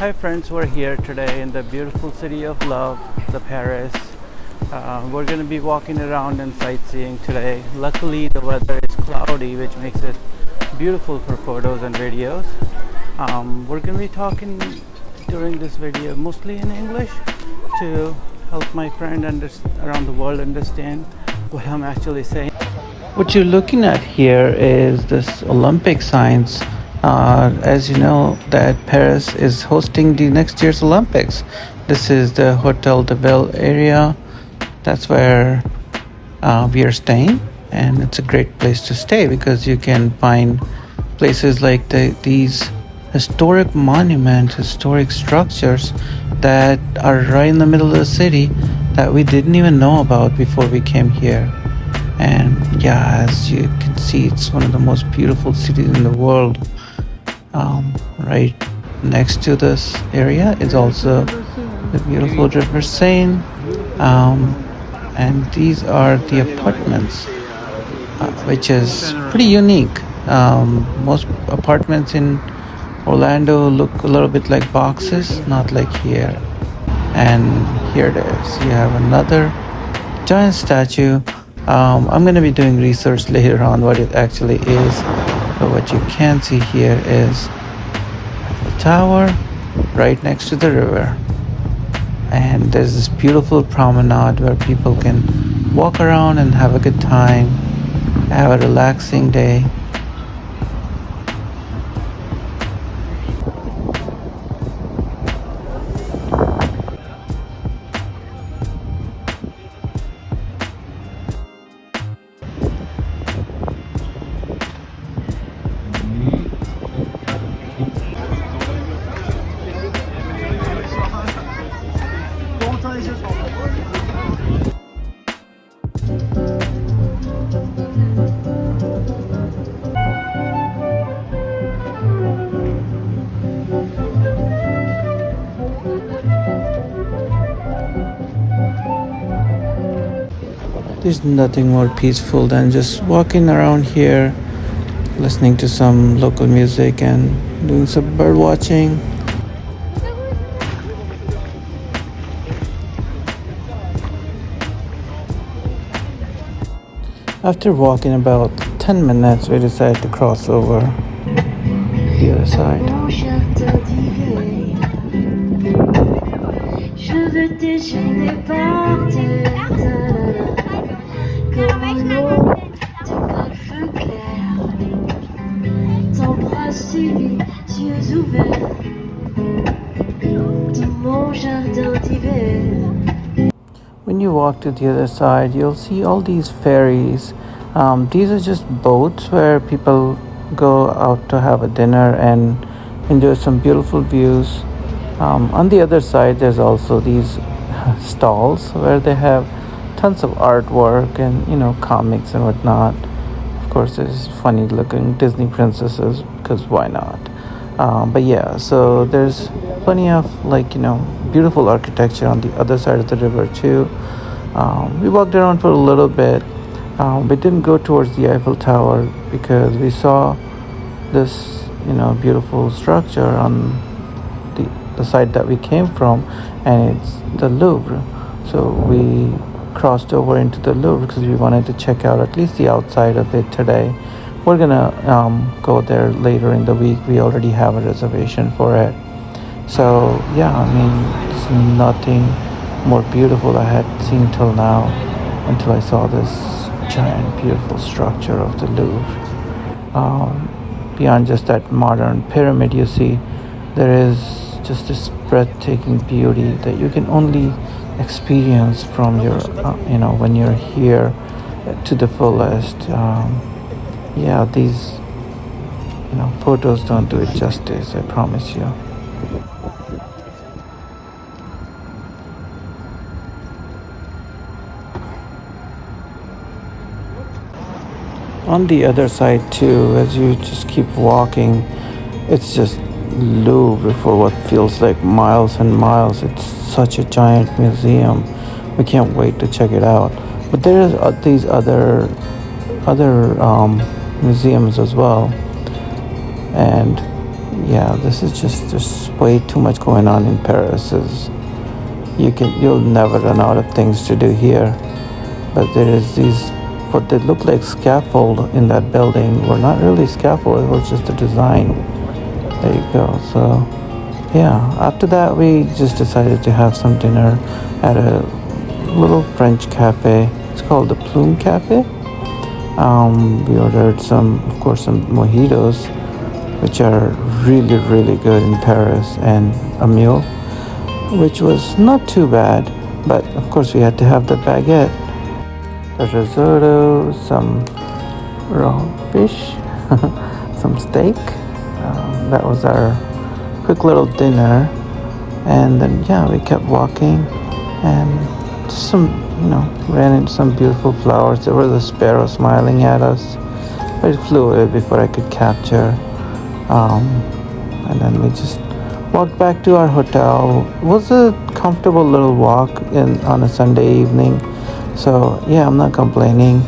Hi friends, we're here today in the beautiful city of love, the Paris. We're going to be walking around and sightseeing today. Luckily the weather is cloudy, which makes it beautiful for photos and videos. We're going to be talking during this video mostly in English to help my friend around the world understand what I'm actually saying. What you're looking at here is this Olympic signs. As you know, that Paris is hosting the next year's Olympics. This is the Hotel de Ville area. That's where we are staying, and it's a great place to stay because you can find places like these historic monuments, historic structures that are right in the middle of the city that we didn't even know about before we came here. And yeah, as you can see, it's one of the most beautiful cities in the world. Right next to this area is also the beautiful River Seine, and these are the apartments, which is pretty unique. Most apartments in Orlando look a little bit like boxes, not like here. And here it is. You have another giant statue. I'm going to be doing research later on what it actually is, but what you can see here is Eiffel Tower right next to the river, and there's this beautiful promenade where people can walk around and have a good time, have a relaxing day. There's nothing more peaceful than just walking around here, listening to some local music and doing some bird watching. After walking about 10 minutes, we decided to cross over the other side. When you walk to the other side, you'll see all these ferries. These are just boats where people go out to have a dinner and enjoy some beautiful views. On the other side, there's also these stalls where they have tons of artwork and comics and whatnot. Of course, there's funny looking Disney princesses because why not? But yeah, so there's plenty of beautiful architecture on the other side of the river too. We walked around for a little bit. We didn't go towards the Eiffel Tower because we saw this beautiful structure on the side that we came from, and it's the Louvre. So we crossed over into the Louvre because we wanted to check out at least the outside of it today. We're gonna go there later in the week. We already have a reservation for it. So yeah, I mean, there's nothing more beautiful I had seen till now until I saw this giant beautiful structure of the Louvre. Beyond just that modern pyramid you see, there is just this breathtaking beauty that you can only experience from your when you're here to the fullest. Yeah, these photos don't do it justice, I promise you. On the other side too, as you just keep walking, it's just Louvre for what feels like miles and miles. It's such a giant museum. We can't wait to check it out. But there's these other museums as well, and Yeah, this is just there's way too much going on in Paris. You'll never run out of things to do here. But there is these what they look like scaffold in that building were not really scaffold, it was just a design. There you go. So yeah, after that we just decided to have some dinner at a little French cafe. It's called the Plume Cafe. We ordered of course, some mojitos, which are really, really good in Paris, and a meal, which was not too bad. But of course, we had to have the baguette, the risotto, some raw fish, some steak. That was our quick little dinner, and then yeah, we kept walking, and just ran into some beautiful flowers. There was a sparrow smiling at us, but it flew away before I could capture. Um, and then we just walked back to our hotel. It was a comfortable little walk on a Sunday evening, so yeah, I'm not complaining.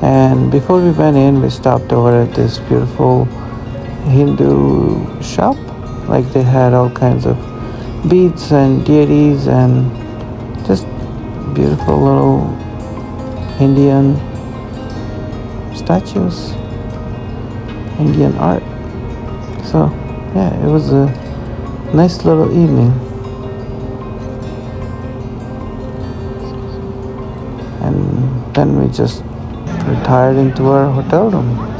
And before we went in, we stopped over at this beautiful Hindu shop. Like they had all kinds of beads and deities and just beautiful little Indian statues, Indian art. So yeah, it was a nice little evening. And then we just retired into our hotel room.